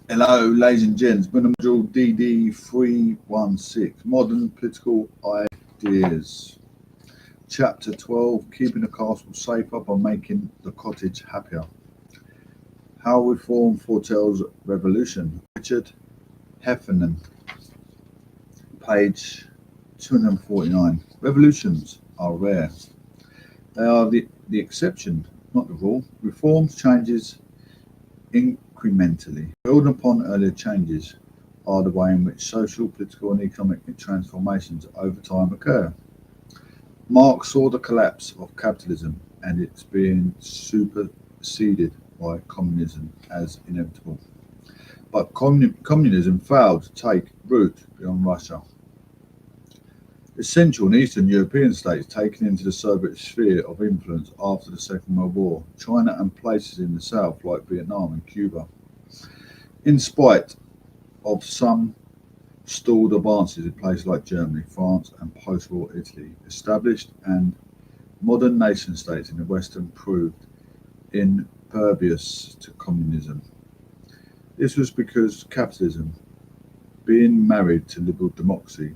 Hello, ladies and gents. Module DD316 Modern Political Ideas. Chapter 12 Keeping the Castle Safer by Making the Cottage Happier. How Reform Foretells Revolution. Richard Heffernan. Page 249. Revolutions are rare. They are the exception, not the rule. Reforms, changes incrementally, build upon earlier changes, are the way in which social, political, and economic transformations over time occur. Marx saw the collapse of capitalism and its being superseded by communism as inevitable. But communism failed to take root beyond Russia. The Central and Eastern European states taken into the Soviet sphere of influence after the Second World War, China and places in the South like Vietnam and Cuba. In spite of some stalled advances in places like Germany, France, and post-war Italy, established and modern nation-states in the Western proved impervious to communism. This was because capitalism, being married to liberal democracy,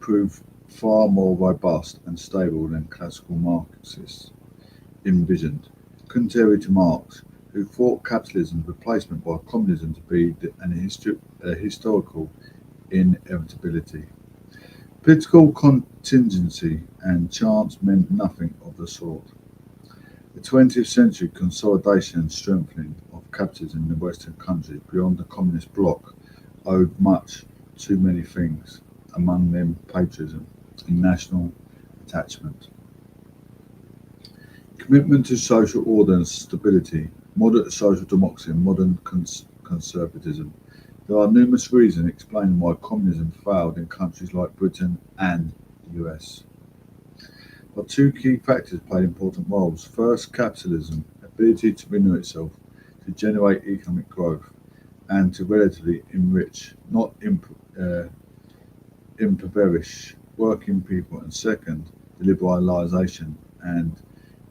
proved far more robust and stable than classical Marxists envisioned, contrary to Marx, who thought capitalism's replacement by communism to be a historical inevitability. Political contingency and chance meant nothing of the sort. The 20th century consolidation and strengthening of capitalism in the Western countries beyond the communist bloc owed much to many things, among them patriotism and national attachment. Commitment to social order and stability, moderate social democracy and modern conservatism. There are numerous reasons explaining why communism failed in countries like Britain and the US. But two key factors played important roles. First, capitalism's ability to renew itself, to generate economic growth, and to relatively enrich, not impoverish, working people. And second, the liberalisation and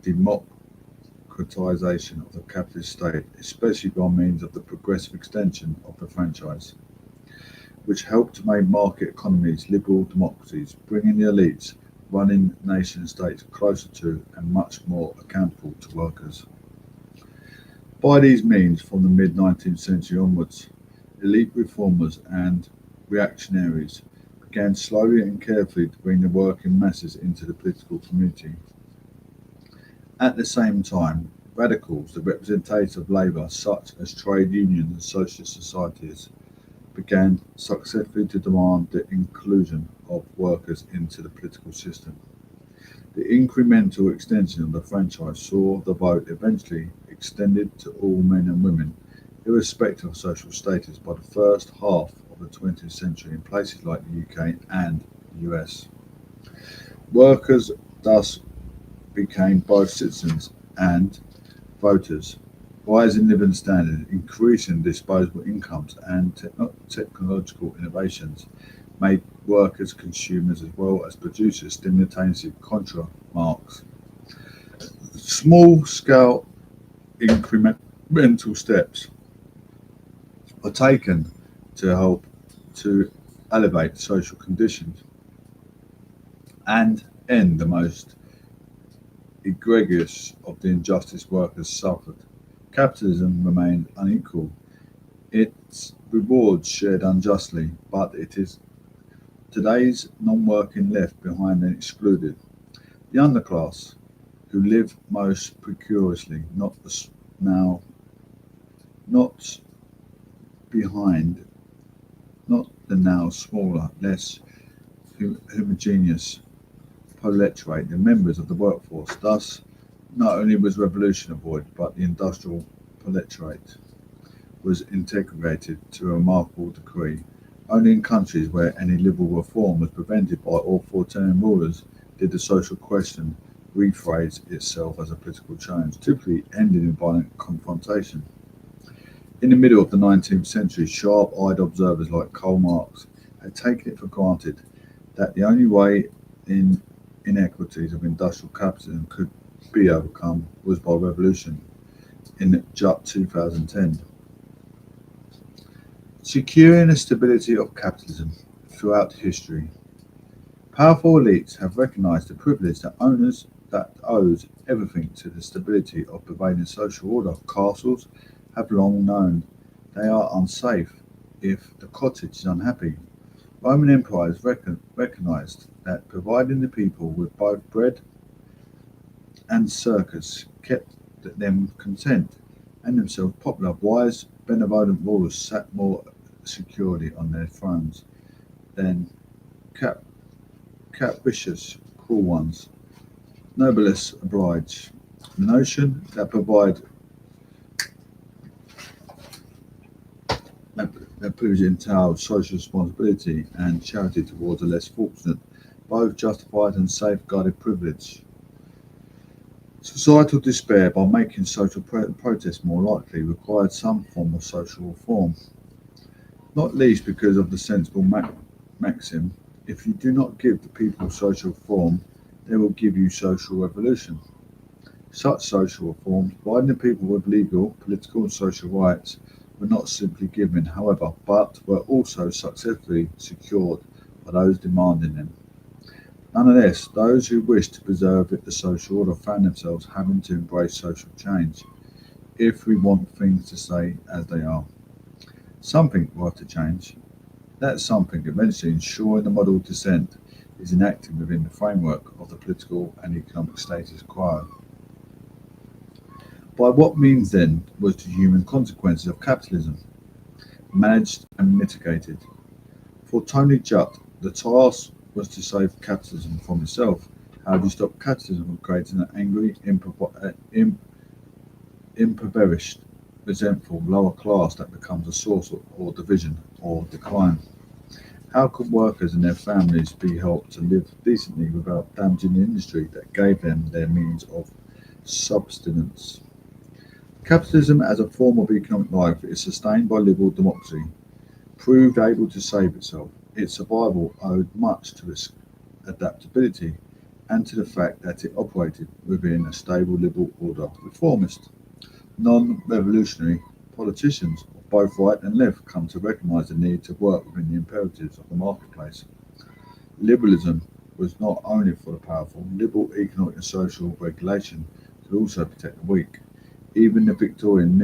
democratisation of the capitalist state, especially by means of the progressive extension of the franchise, which helped to make market economies liberal democracies, bringing the elites running nation states closer to and much more accountable to workers. By these means, from the mid-19th century onwards, elite reformers and reactionaries began slowly and carefully to bring the working masses into the political community. At the same time, radicals, the representatives of labour, such as trade unions and socialist societies, began successfully to demand the inclusion of workers into the political system. The incremental extension of the franchise saw the vote eventually extended to all men and women, irrespective of social status, by the first half of the 20th century in places like the UK and the US. Workers thus became both citizens and voters, rising living standards, increasing disposable incomes, and technological innovations made workers consumers as well as producers simultaneously contra Marx. Small scale incremental steps are taken to help to elevate social conditions and end the most egregious of the injustice workers suffered. Capitalism remained unequal, its rewards shared unjustly, but it is today's non-working left behind and excluded. The underclass, who live most precariously, now not behind, not the now smaller, less homogeneous proletariat, the members of the workforce. Thus, not only was revolution avoided, but the industrial proletariat was integrated to a remarkable degree. Only in countries where any liberal reform was prevented by authoritarian rulers did the social question rephrase itself as a political change, typically ending in violent confrontation. In the middle of the 19th century, sharp-eyed observers like Karl Marx had taken it for granted that the only way in inequities of industrial capitalism could be overcome was by revolution. In Jut 2010, Securing the stability of capitalism throughout history. Powerful elites have recognized the privilege that owes everything to the stability of prevailing social order. Castles have long known they are unsafe if the cottage is unhappy. Roman empires recognized that providing the people with both bread and circus kept them content and themselves popular. Wise, benevolent rulers sat more securely on their thrones than cap- capricious, cruel ones. Noblesse oblige. The notion that, that proves entailed social responsibility and charity towards the less fortunate, both justified and safeguarded privilege. Societal despair, by making social protest more likely, required some form of social reform, not least because of the sensible maxim: if you do not give the people social reform, they will give you social revolution. Such social reforms, providing the people with legal, political and social rights, were not simply given, however, but were also successfully secured by those demanding them. Nonetheless, those who wished to preserve the social order found themselves having to embrace social change if we want things to stay as they are. Something will have to change. That something eventually ensuring the model of dissent is enacted within the framework of the political and economic status quo. By what means then was the human consequences of capitalism managed and mitigated? For Tony Judt, the task was to save capitalism from itself. How do you stop capitalism from creating an angry, impoverished, resentful lower class that becomes a source or division or decline? How could workers and their families be helped to live decently without damaging the industry that gave them their means of subsistence? Capitalism as a form of economic life is sustained by liberal democracy, proved able to save itself. Its survival owed much to its adaptability and to the fact that it operated within a stable liberal order. Reformist, non-revolutionary politicians of both right and left come to recognise the need to work within the imperatives of the marketplace. Liberalism was not only for the powerful. Liberal economic and social regulation could also protect the weak. Even the Victorian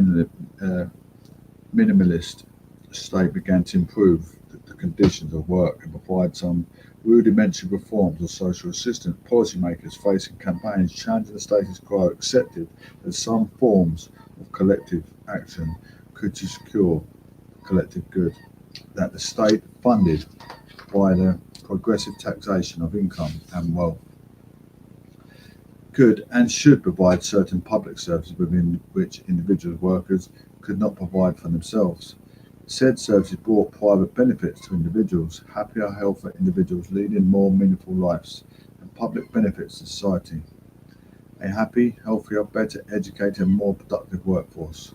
minimalist state began to improve the conditions of work and provide some rudimentary reforms of social assistance. Policymakers facing campaigns challenging the status quo accepted that some forms of collective action could secure collective good, that the state, funded by the progressive taxation of income and wealth, could and should provide certain public services within which individual workers could not provide for themselves. Said services brought private benefits to individuals, happier, healthier individuals leading more meaningful lives, and public benefits to society. A happy, healthier, better educated, and more productive workforce.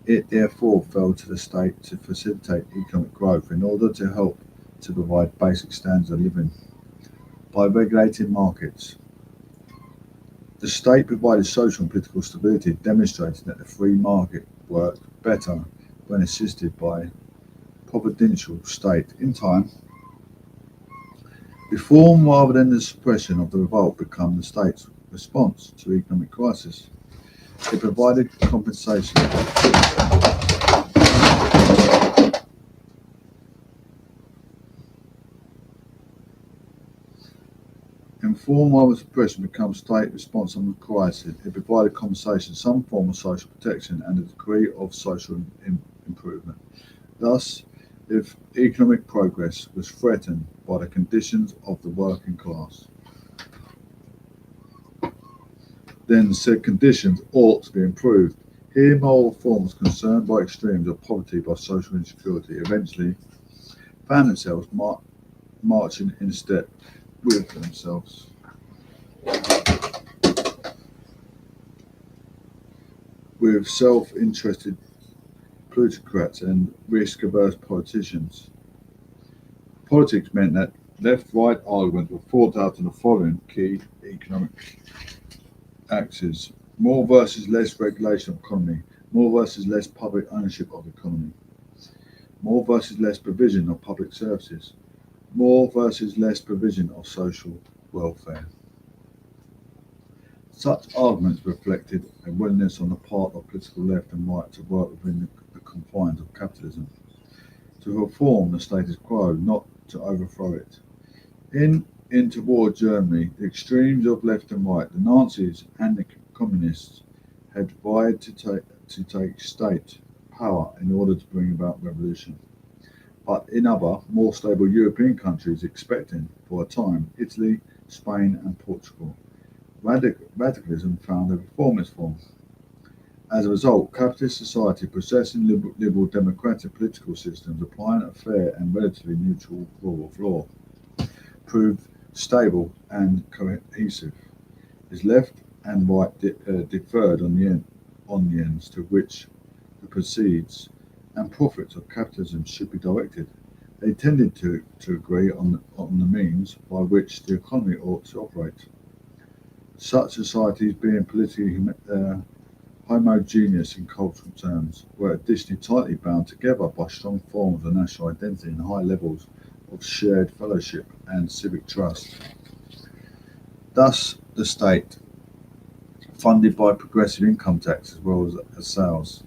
It therefore fell to the state to facilitate economic growth in order to help to provide basic standards of living. By regulating markets, the state provided social and political stability, demonstrating that the free market worked better when assisted by providential state. In time, reform rather than the suppression of the revolt became the state's response to the economic crisis. It provided compensation. Reform rather than suppression becomes state response on the crisis. It provided compensation, some form of social protection, and a degree of social improvement. Thus, if economic progress was threatened by the conditions of the working class, then said conditions ought to be improved. Here, moral reforms concerned by extremes of poverty, by social insecurity, eventually found themselves marching in step with themselves, with self-interested plutocrats and risk-averse politicians. Politics meant that left-right arguments were fought out on the following key economic axes: more versus less regulation of economy, more versus less public ownership of economy, more versus less provision of public services, more versus less provision of social welfare. Such arguments reflected a willingness on the part of political left and right to work within the confines of capitalism, to reform the status quo, not to overthrow it. In interwar Germany, the extremes of left and right, the Nazis and the communists, had vied to take state power in order to bring about revolution. But in other, more stable European countries, expecting, for a time, Italy, Spain and Portugal, radicalism found a reformist form. As a result, capitalist society possessing liberal democratic political systems applying a fair and relatively neutral rule of law proved stable and cohesive. His left and right differed on the ends to which the proceeds and profits of capitalism should be directed. They tended to agree on the means by which the economy ought to operate. Such societies, being politically homogeneous in cultural terms, were additionally tightly bound together by strong forms of national identity and high levels of shared fellowship and civic trust. Thus, the state, funded by progressive income tax as well as sales,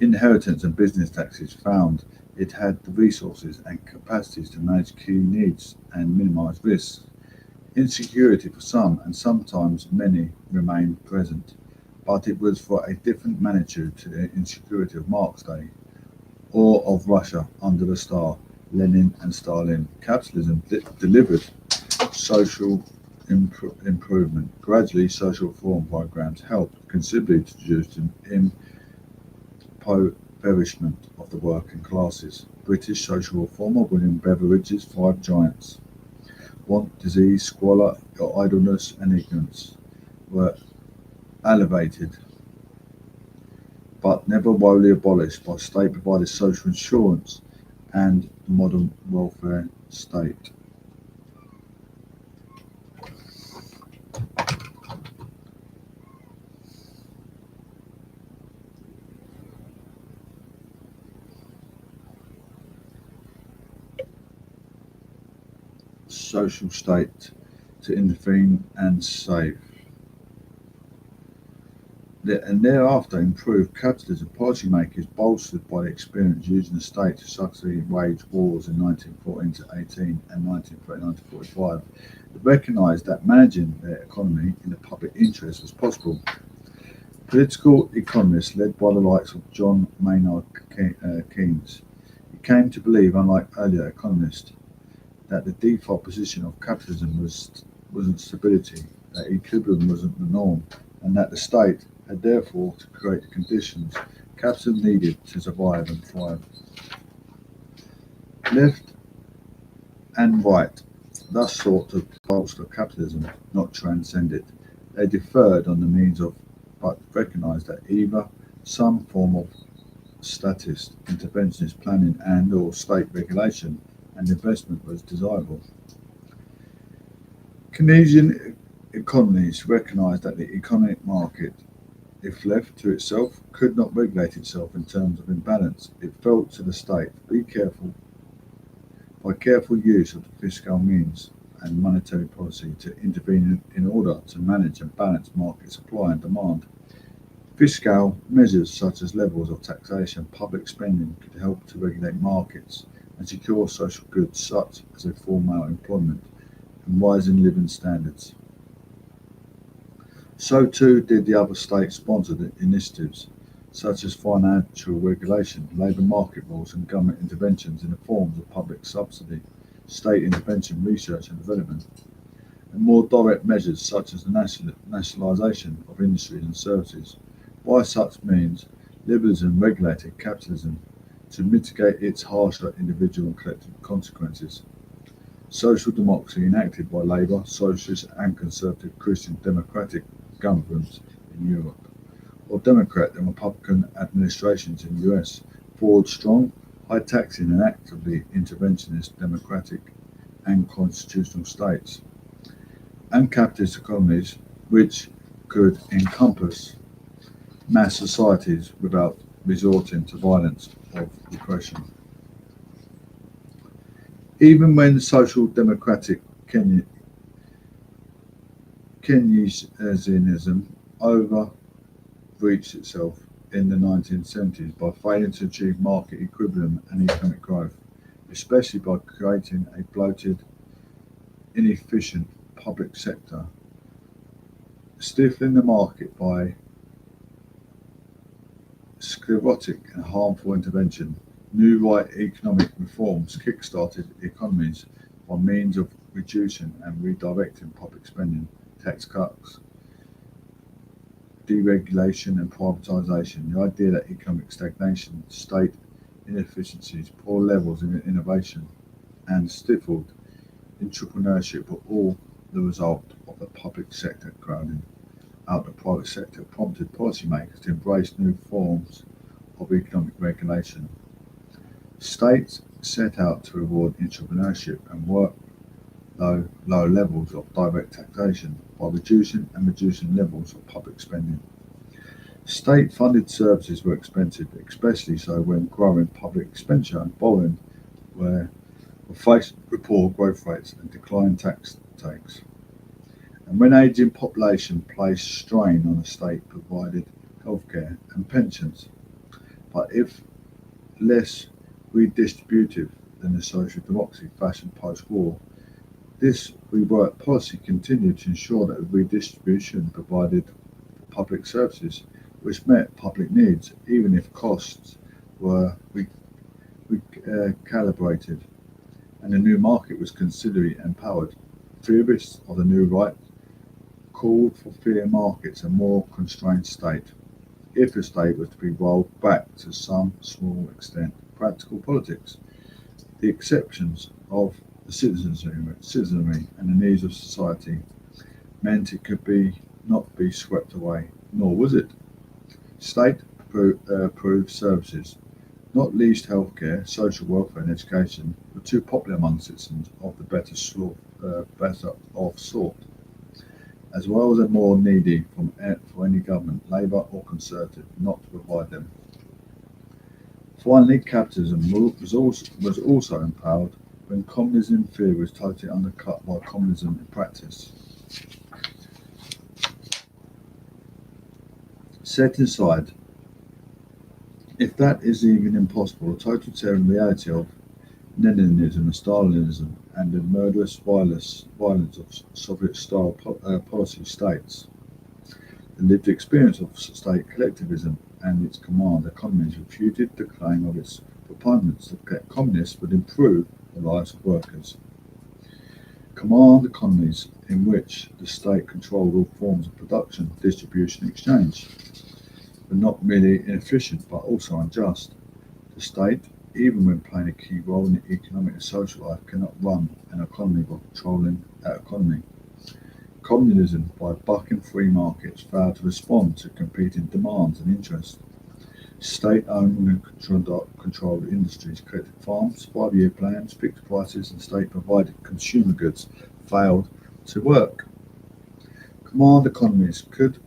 inheritance and business taxes, found it had the resources and capacities to manage key needs and minimize risks. Insecurity for some, and sometimes many, remained present, but it was for a different magnitude to the insecurity of Marx's day, or of Russia under the Tsar, Lenin and Stalin. Capitalism delivered social improvement. Gradually, social reform programs helped considerably to reduce the impoverishment of the working classes. British social reformer William Beveridge's five giants: want, disease, squalor, idleness and ignorance were alleviated, but never wholly abolished, by state-provided social insurance and the modern welfare state. Social state to intervene and save. And thereafter improved capitalism. Policymakers, bolstered by the experience using the state to successfully wage wars in 1914 to 18 and 1939 to 45, recognised that managing their economy in the public interest was possible. Political economists, led by the likes of John Maynard Keynes, came to believe, unlike earlier economists, that the default position of capitalism wasn't stability, that equilibrium wasn't the norm, and that the state had therefore to create the conditions capitalism needed to survive and thrive. Left and right thus sought to bolster capitalism, not transcend it. They differed on the means of, but recognised that either some form of statist, interventionist planning and or state regulation and investment was desirable. Keynesian economies recognised that the economic market, if left to itself, could not regulate itself in terms of imbalance. It fell to the state, by careful use of the fiscal means and monetary policy, to intervene in order to manage and balance market supply and demand. Fiscal measures such as levels of taxation, public spending could help to regulate markets and secure social goods such as a full male employment and rising living standards. So too did the other state-sponsored initiatives, such as financial regulation, labour market rules and government interventions in the forms of public subsidy, state intervention, research and development, and more direct measures such as the nationalisation of industries and services. By such means, liberalism regulated capitalism to mitigate its harsher individual and collective consequences. Social democracy enacted by Labour, Socialist and Conservative Christian Democratic governments in Europe, or Democrat and Republican administrations in the US, forged strong, high taxing and actively interventionist democratic and constitutional states, and capitalist economies which could encompass mass societies without resorting to violence or repression. Even when social democratic Keynesianism overreached itself in the 1970s by failing to achieve market equilibrium and economic growth, especially by creating a bloated, inefficient public sector, stifling the market by sclerotic and harmful intervention. New right economic reforms kick-started economies by means of reducing and redirecting public spending, tax cuts, deregulation and privatisation. The idea that economic stagnation, state inefficiencies, poor levels of innovation and stifled entrepreneurship were all the result of the public sector crowding out the private sector prompted policymakers to embrace new forms of economic regulation. States set out to reward entrepreneurship and work low levels of direct taxation by reducing levels of public spending. State-funded services were expensive, especially so when growing public expenditure and borrowing were faced with poor growth rates and declining tax takes. And when ageing population placed strain on the state-provided healthcare and pensions, but if less redistributive than the social democracy fashioned post-war, this reworked policy continued to ensure that redistribution provided public services which met public needs, even if costs were recalibrated, and the new market was considerably empowered. Theorists of the new right called for freer markets and more constrained state, if the state was to be rolled back to some small extent. Practical politics, the exceptions of the citizenry and the needs of society meant it could not be swept away, nor was it. State-approved services, not least healthcare, social welfare and education, were too popular among citizens of the better off sort, as well as the more needy for any government, Labour or Conservative, not to provide them. Finally, capitalism was also empowered when communism in theory was totally undercut by communism in practice. Set aside, if that is even impossible, the totalitarian reality of Leninism and Stalinism and the murderous violence of Soviet-style policy states. The lived experience of state collectivism and its command economies refuted the claim of its proponents that communists would improve the lives of workers. Command economies in which the state controlled all forms of production, distribution and exchange were not merely inefficient but also unjust. The state, even when playing a key role in the economic and social life, cannot run an economy by controlling that economy. Communism, by bucking free markets, failed to respond to competing demands and interests. State-owned and controlled industries, created farms, 5-year plans, fixed prices and state-provided consumer goods failed to work. Command economies could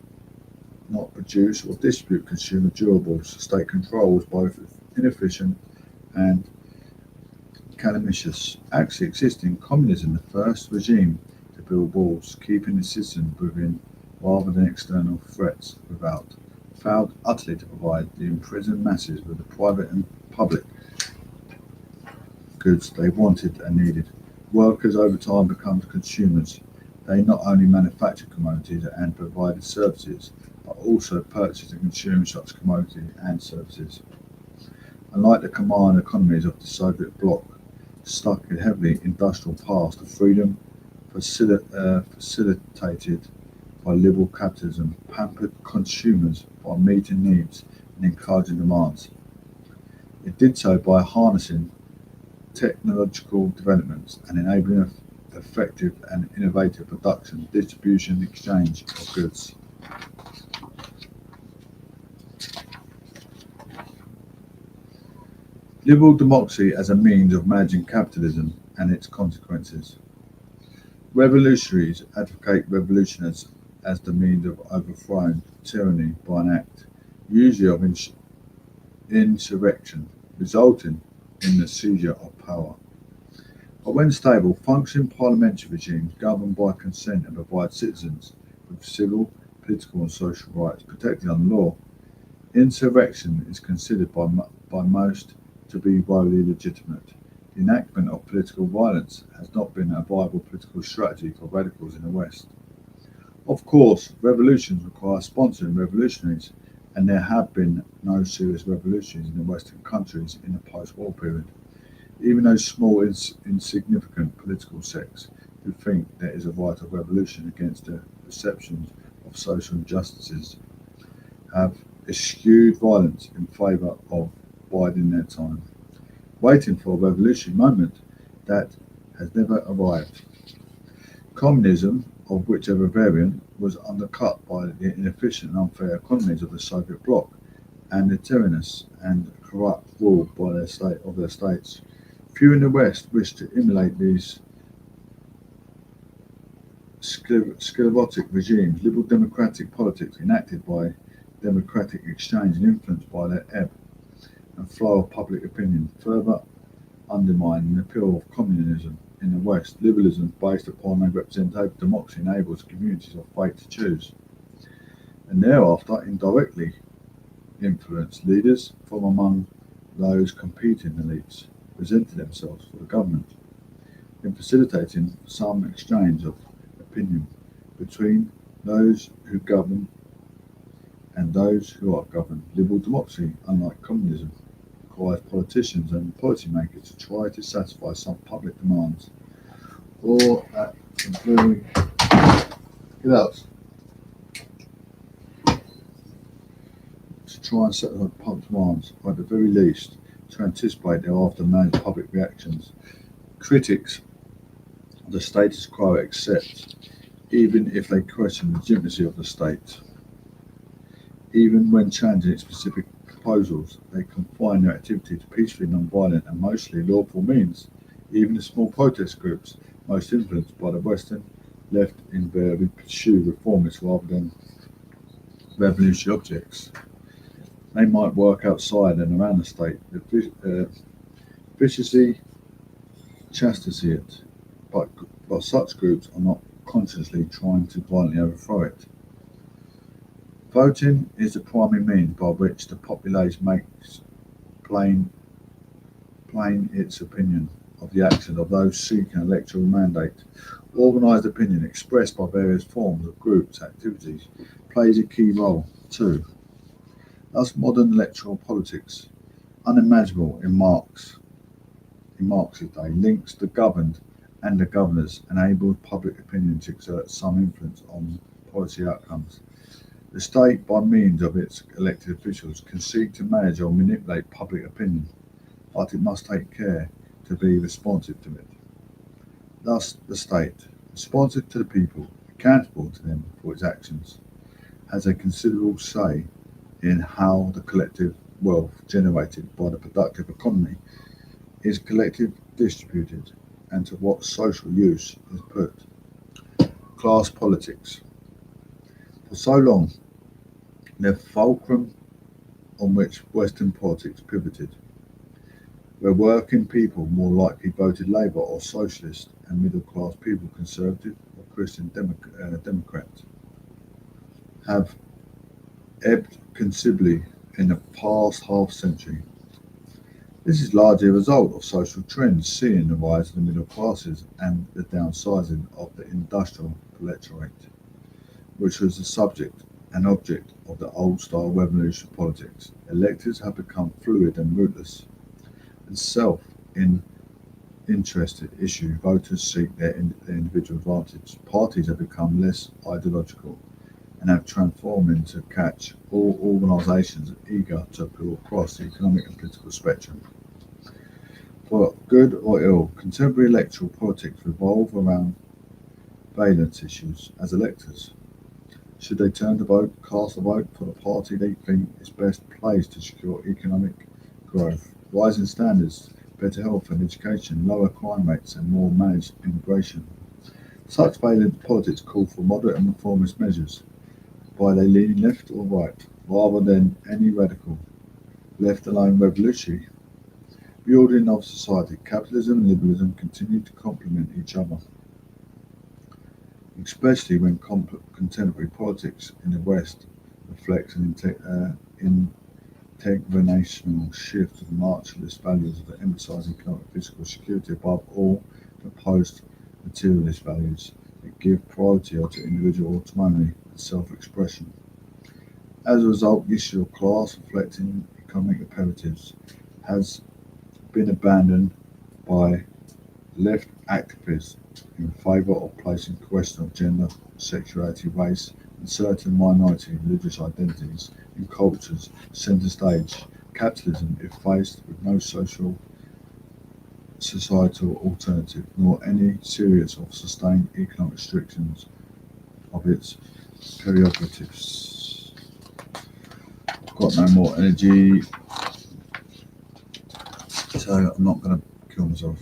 not produce or distribute consumer durables. State control was both inefficient and calamitous. Actually existing communism, the first regime to build walls, keeping the citizens within rather than external threats without, failed utterly to provide the imprisoned masses with the private and public goods they wanted and needed. Workers over time become consumers. They not only manufactured commodities and provided services, but also purchased and consumed such commodities and services. Unlike the command economies of the Soviet bloc, stuck in heavily industrial past, the freedom facilitated by liberal capitalism pampered consumers by meeting needs and encouraging demands. It did so by harnessing technological developments and enabling effective and innovative production, distribution and exchange of goods. Liberal democracy as a means of managing capitalism and its consequences. Revolutionaries advocate revolution as the means of overthrowing tyranny by an act, usually of insurrection, resulting in the seizure of power. But when stable, functioning parliamentary regimes governed by consent and provide citizens with civil, political and social rights protected under law, insurrection is considered by most to be morally legitimate. The enactment of political violence has not been a viable political strategy for radicals in the West. Of course, revolutions require sponsoring revolutionaries, and there have been no serious revolutions in the Western countries in the post-war period. Even those small, insignificant political sects who think there is a right of revolution against the perceptions of social injustices have eschewed violence in favour of biding their time, waiting for a revolutionary moment that has never arrived. Communism, of whichever variant, was undercut by the inefficient and unfair economies of the Soviet bloc and the tyrannous and corrupt rule by their states. Few in the West wish to emulate these sclerotic regimes. Liberal democratic politics enacted by democratic exchange and influenced by their ebb and flow of public opinion further undermine the appeal of communism in the West. Liberalism based upon a representative democracy enables communities of faith to choose, and thereafter indirectly influence leaders from among those competing elites presenting themselves for the government, in facilitating some exchange of opinion between those who govern and those who are governed. Liberal democracy, unlike communism, requires politicians and policymakers to try to satisfy some public demands, or at the very get out to try and satisfy public demands, or at the very least to anticipate thereafter managed public reactions. Critics of the status quo accept, even if they question the legitimacy of the state. Even when challenging its specific proposals, they confine their activity to peacefully, non-violent and mostly lawful means. Even the small protest groups, most influenced by the Western left, invariably pursue reformists rather than revolutionary objects. They might work outside and around the state, viciously chastise it, but such groups are not consciously trying to violently overthrow it. Voting is the primary means by which the populace makes plain its opinion of the action of those seeking an electoral mandate. Organised opinion expressed by various forms of groups' activities plays a key role too. Thus modern electoral politics, unimaginable in Marx's day, links the governed and the governors, enables public opinion to exert some influence on policy outcomes. The state, by means of its elected officials, can seek to manage or manipulate public opinion, but it must take care to be responsive to it. Thus, the state, responsive to the people, accountable to them for its actions, has a considerable say in how the collective wealth generated by the productive economy is collectively distributed and to what social use is put. Class politics. For so long, the fulcrum on which Western politics pivoted, where working people more likely voted Labour or Socialist and middle class people Conservative or Christian Democrat, have ebbed considerably in the past half century. This is largely a result of social trends seeing the rise of the middle classes and the downsizing of the industrial electorate, which was the subject and object of the old-style revolutionary politics. Electors have become fluid and rootless, and self-interested issue voters seek their individual advantage. Parties have become less ideological and have transformed into catch-all organisations eager to appeal across the economic and political spectrum. For good or ill, contemporary electoral politics revolve around valence issues as electors. Should they turn to vote, cast a vote for the party they think is best placed to secure economic growth, rising standards, better health and education, lower crime rates and more managed immigration? Such valence politics call for moderate and reformist measures, by they leaning left or right, rather than any radical, left alone revolutionary. Building of society. Capitalism and liberalism continue to complement each other, especially when contemporary politics in the West reflects an integrational shift to the Marxist values that emphasize economic physical security above all the post-materialist values that give priority to individual autonomy and self-expression. As a result, the issue of class reflecting economic imperatives has been abandoned by left activists in favour of placing the question of gender, sexuality, race, and certain minority religious identities and cultures centre stage. Capitalism, if faced with no societal alternative, nor any series of sustained economic restrictions of its prerogatives. I've got no more energy, so I'm not going to kill myself.